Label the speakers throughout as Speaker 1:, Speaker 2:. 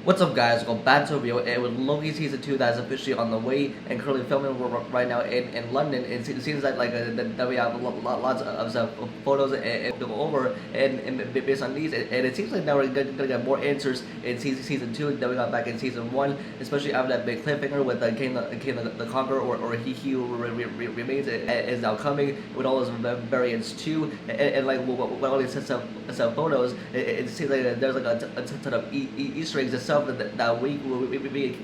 Speaker 1: What's up, guys? Welcome back to a video, and with Loki season 2 that's officially on the way and currently filming right now in London. It seems that we have lots of photos and to go over, and based on these, and it seems like now we're gonna get more answers in season 2 than we got back in season 1, especially after that big cliffhanger with King the Conqueror, or he who remains is now coming with all those variants too, and like with all these sets of photos, it seems like there's like a ton of Easter eggs and stuff that we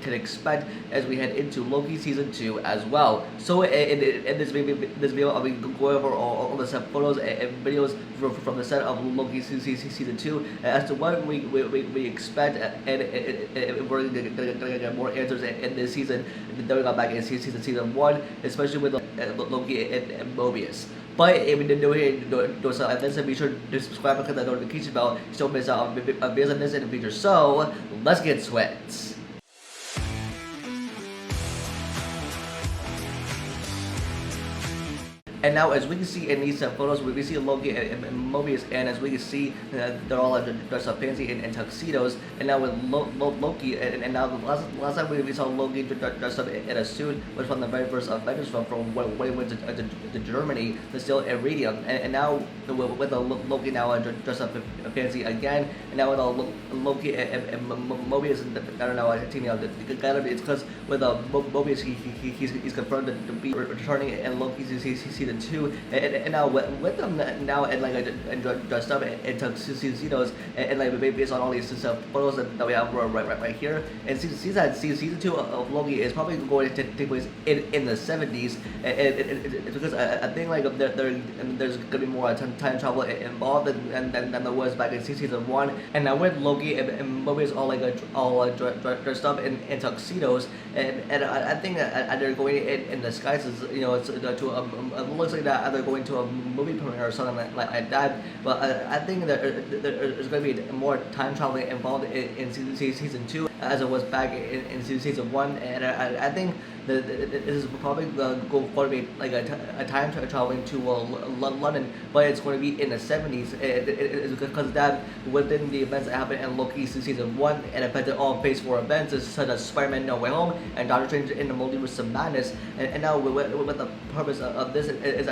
Speaker 1: can expect as we head into Loki season 2 as well. So in this video, I'll be going over all the set photos and videos from the set of Loki season 2 as to what we expect, and we're gonna get more answers in this season than we got back in season 1, especially with Loki and Mobius. But if you didn't do it, do so like this, and be sure to subscribe and click that notification bell so you don't miss out on videos like this in the future. So let's get to it. And now, as we can see in these photos, we see Loki and Mobius, and as we can see, they're all dressed up fancy in tuxedos. And now with Loki, and now the last time we saw Loki dressed up in a suit was from the very first Avengers film, from when he went to Germany, but still Iridium. And now with Loki now dressed up fancy again, and now with Loki and Mobius that are now teaming up together, it's because with Mobius he's confirmed to be returning in Loki season 2, and now with them now and dressed up in tuxedos, and like based on all these photos that we have right here, and season 2 of Loki is probably going to take place in the 70s, and it's because I think like there's gonna be more time travel involved than there was back in season 1, and now with Loki and Mobius all dressed up in tuxedos, and I think that they're going in disguises, you know, to looks like that they're going to a movie premiere or something like that. But I think that there's going to be more time traveling involved in season 2 as it was back in season 1, and I think that this is probably going to be like a time traveling to London, but it's going to be in the 70s. It's because that within the events that happened in Loki season 1 and affected all Phase 4 events such as Spider-Man No Way Home and Doctor Strange in the Multiverse of Madness, and now with the purpose of this is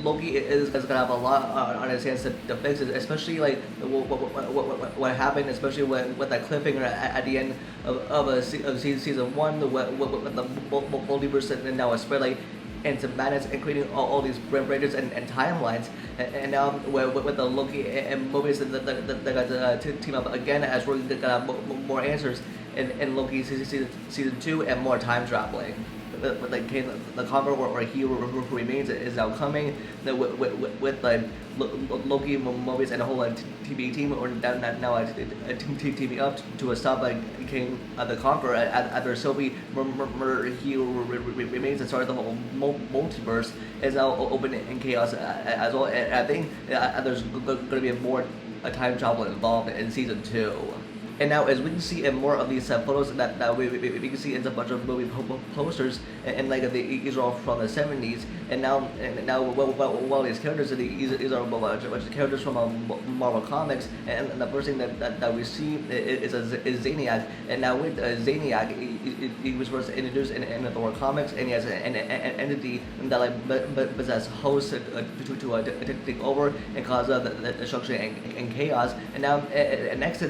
Speaker 1: Loki is going to have a lot on his hands to fix it, especially like what happened, especially with that cliffhanger at the end of season 1 with the multiverse, and now it's spread like into madness and creating all these branches and timelines, and now with the Loki and Mobius that got to team up again, as we're gonna have more answers in Loki season 2 and more time traveling. With like King the Conqueror or he who remains is now coming, with like Loki, Mobius, and a whole TV team, or now teaming up to stop like King the Conqueror after Sylvie murder he who remains and started the whole multiverse is now open in chaos as well. And I think there's going to be more time travel involved in season 2. And now, as we can see in more of these photos that we can see in a bunch of movie posters, and like these are all from the 70s, and now well these characters, these are a bunch of characters from Marvel Comics, and the first thing that we see is Zaniac, and now with Zaniac, he was first introduced in the Thor comics, and he has an entity that like possess hosts to take over and cause the destruction and chaos, and now next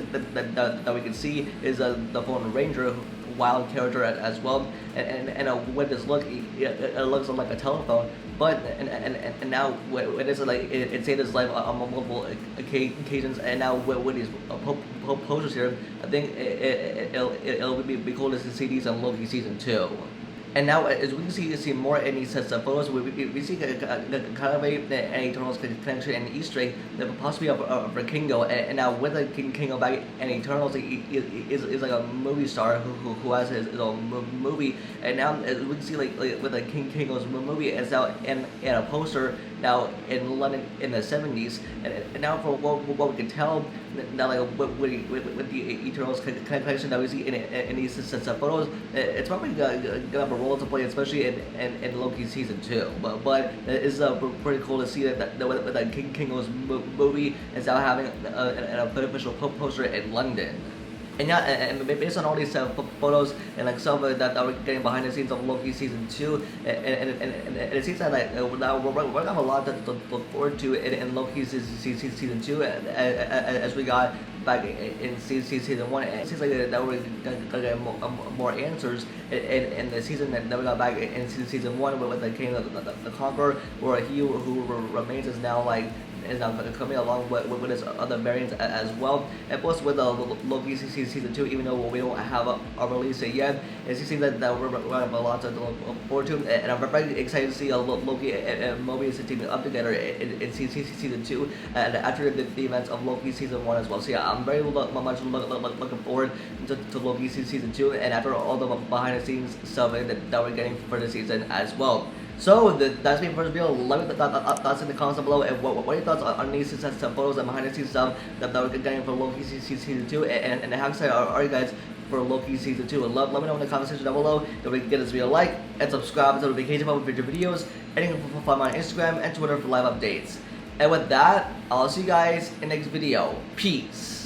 Speaker 1: that we can see is the Fallen Ranger, wild character as well, and with this look, it looks like a telephone, but and now when it's like it saved his life on multiple occasions, and now with these posters here, I think it'll be cool to see these on Loki season 2. And now, as we can see more in these sets of photos, we see kind of an Eternals connection and Easter egg that possibly for Kingo. And now with the Kingo back in Eternals, he is like a movie star who has his own movie. And now, as we can see like with the Kingo's movie, it's now in a poster now in London in the 70s. And now for what we can tell, now like with the Eternals connection that we see in these sets of photos, it's probably gonna have a role to play, especially in Loki season 2. But it's pretty cool to see that Kingo's movie is now having an official poster in London. And yeah, and based on all these photos and like some of it that we're getting behind the scenes of Loki season 2, and it seems that like now we're gonna have a lot to look forward to in Loki season 2, as we got back in season 1. And it seems like that we're gonna get more answers in the season that we got back in season 1 with the King of the Conqueror, where he who remains is now coming along with his other variants as well. And plus with Loki season 2, even though we don't have a release yet, it seems that we're going to have a lot to look forward to. And I'm very excited to see Loki and Mobius teaming up together in season 2 and after the events of Loki season 1 as well. So yeah, I'm very much looking forward to Loki season 2 and after all the behind the scenes stuff that we're getting for the season as well. So that's me for this video. Let me thoughts in the comments down below, and what are your thoughts on these photos and behind the scenes stuff that we're getting for Loki season 2, and how excited are you guys for Loki season 2? And let me know in the comment section down below. Don't forget to give this video a like and subscribe to the notification bell for future videos, and you can follow me on Instagram and Twitter for live updates. And with that, I'll see you guys in the next video. Peace.